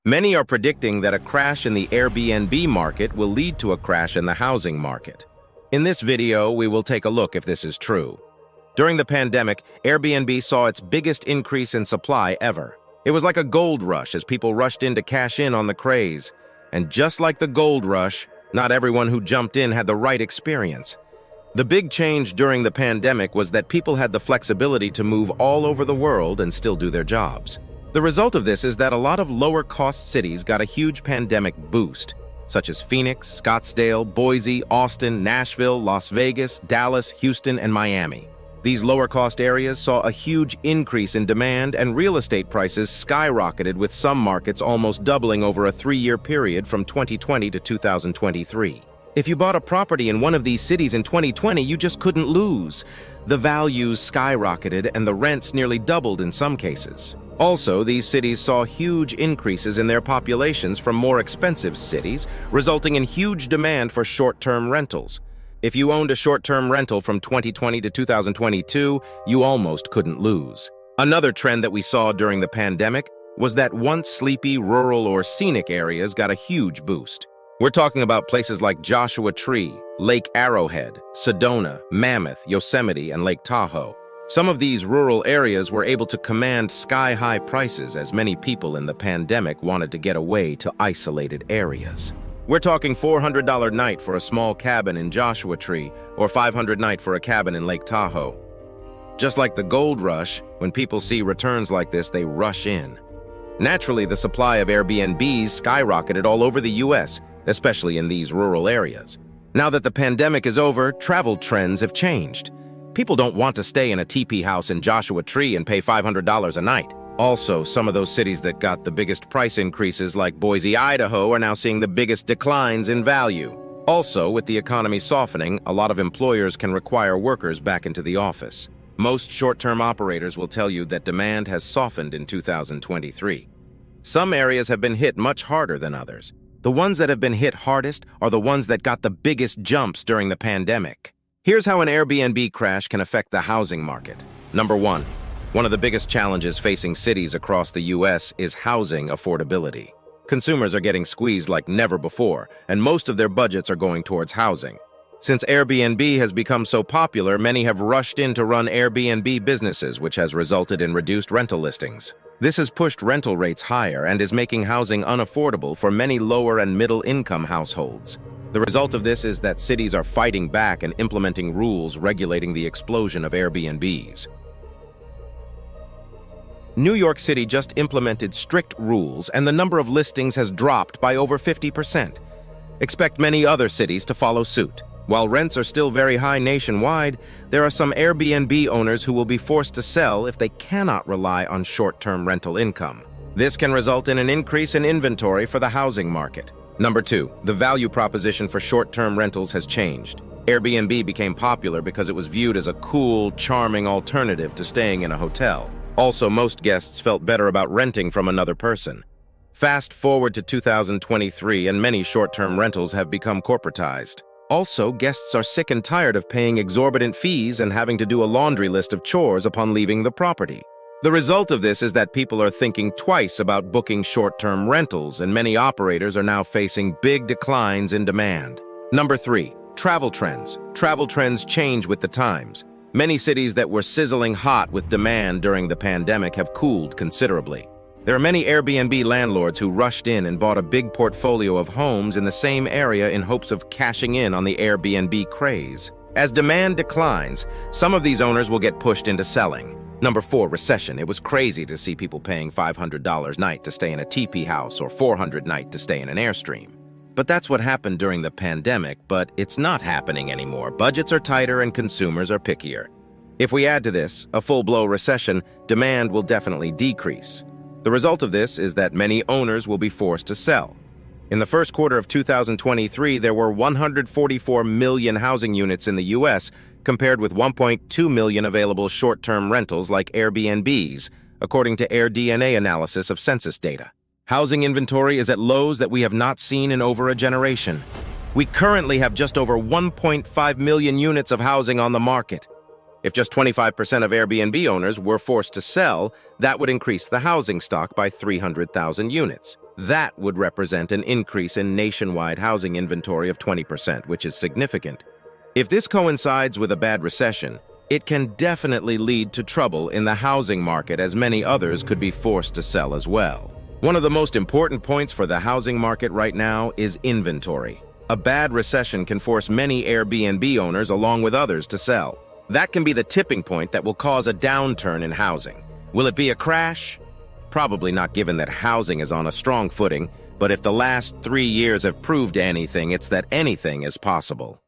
Many are predicting that a crash in the Airbnb market will lead to a crash in the housing market. In this video, we will take a look if this is true. During the pandemic, Airbnb saw its biggest increase in supply ever. It was like a gold rush as people rushed in to cash in on the craze. And just like the gold rush, not everyone who jumped in had the right experience. The big change during the pandemic was that people had the flexibility to move all over the world and still do their jobs. The result of this is that a lot of lower-cost cities got a huge pandemic boost, such as Phoenix, Scottsdale, Boise, Austin, Nashville, Las Vegas, Dallas, Houston, and Miami. These lower-cost areas saw a huge increase in demand, and real estate prices skyrocketed, with some markets almost doubling over a 3-year period from 2020 to 2023. If you bought a property in one of these cities in 2020, you just couldn't lose. The values skyrocketed, and the rents nearly doubled in some cases. Also, these cities saw huge increases in their populations from more expensive cities, resulting in huge demand for short-term rentals. If you owned a short-term rental from 2020 to 2022, you almost couldn't lose. Another trend that we saw during the pandemic was that once sleepy rural or scenic areas got a huge boost. We're talking about places like Joshua Tree, Lake Arrowhead, Sedona, Mammoth, Yosemite, and Lake Tahoe. Some of these rural areas were able to command sky-high prices as many people in the pandemic wanted to get away to isolated areas. We're talking $400 night for a small cabin in Joshua Tree or $500 night for a cabin in Lake Tahoe. Just like the gold rush, when people see returns like this, they rush in. Naturally, the supply of Airbnbs skyrocketed all over the U.S., especially in these rural areas. Now that the pandemic is over, travel trends have changed. People don't want to stay in a teepee house in Joshua Tree and pay $500 a night. Also, some of those cities that got the biggest price increases, like Boise, Idaho, are now seeing the biggest declines in value. Also, with the economy softening, a lot of employers can require workers back into the office. Most short-term operators will tell you that demand has softened in 2023. Some areas have been hit much harder than others. The ones that have been hit hardest are the ones that got the biggest jumps during the pandemic. Here's how an Airbnb crash can affect the housing market. Number 1. One of the biggest challenges facing cities across the U.S. is housing affordability. Consumers are getting squeezed like never before, and most of their budgets are going towards housing. Since Airbnb has become so popular, many have rushed in to run Airbnb businesses, which has resulted in reduced rental listings. This has pushed rental rates higher and is making housing unaffordable for many lower and middle-income households. The result of this is that cities are fighting back and implementing rules regulating the explosion of Airbnbs. New York City just implemented strict rules, and the number of listings has dropped by over 50%. Expect many other cities to follow suit. While rents are still very high nationwide, there are some Airbnb owners who will be forced to sell if they cannot rely on short-term rental income. This can result in an increase in inventory for the housing market. Number 2, the value proposition for short-term rentals has changed. Airbnb became popular because it was viewed as a cool, charming alternative to staying in a hotel. Also, most guests felt better about renting from another person. Fast forward to 2023, and many short-term rentals have become corporatized. Also, guests are sick and tired of paying exorbitant fees and having to do a laundry list of chores upon leaving the property. The result of this is that people are thinking twice about booking short-term rentals, and many operators are now facing big declines in demand. Number 3, travel trends. Travel trends change with the times. Many cities that were sizzling hot with demand during the pandemic have cooled considerably. There are many Airbnb landlords who rushed in and bought a big portfolio of homes in the same area in hopes of cashing in on the Airbnb craze. As demand declines, some of these owners will get pushed into selling. Number 4, recession. It was crazy to see people paying $500 night to stay in a teepee house or $400 night to stay in an Airstream. But that's what happened during the pandemic, but it's not happening anymore. Budgets are tighter and consumers are pickier. If we add to this a full-blown recession, demand will definitely decrease. The result of this is that many owners will be forced to sell. In the first quarter of 2023, there were 144 million housing units in the U.S., compared with 1.2 million available short-term rentals like Airbnbs, according to AirDNA analysis of census data. Housing inventory is at lows that we have not seen in over a generation. We currently have just over 1.5 million units of housing on the market. If just 25% of Airbnb owners were forced to sell, that would increase the housing stock by 300,000 units. That would represent an increase in nationwide housing inventory of 20%, which is significant. If this coincides with a bad recession, it can definitely lead to trouble in the housing market, as many others could be forced to sell as well. One of the most important points for the housing market right now is inventory. A bad recession can force many Airbnb owners, along with others, to sell. That can be the tipping point that will cause a downturn in housing. Will it be a crash? Probably not, given that housing is on a strong footing, but if the last 3 years have proved anything, it's that anything is possible.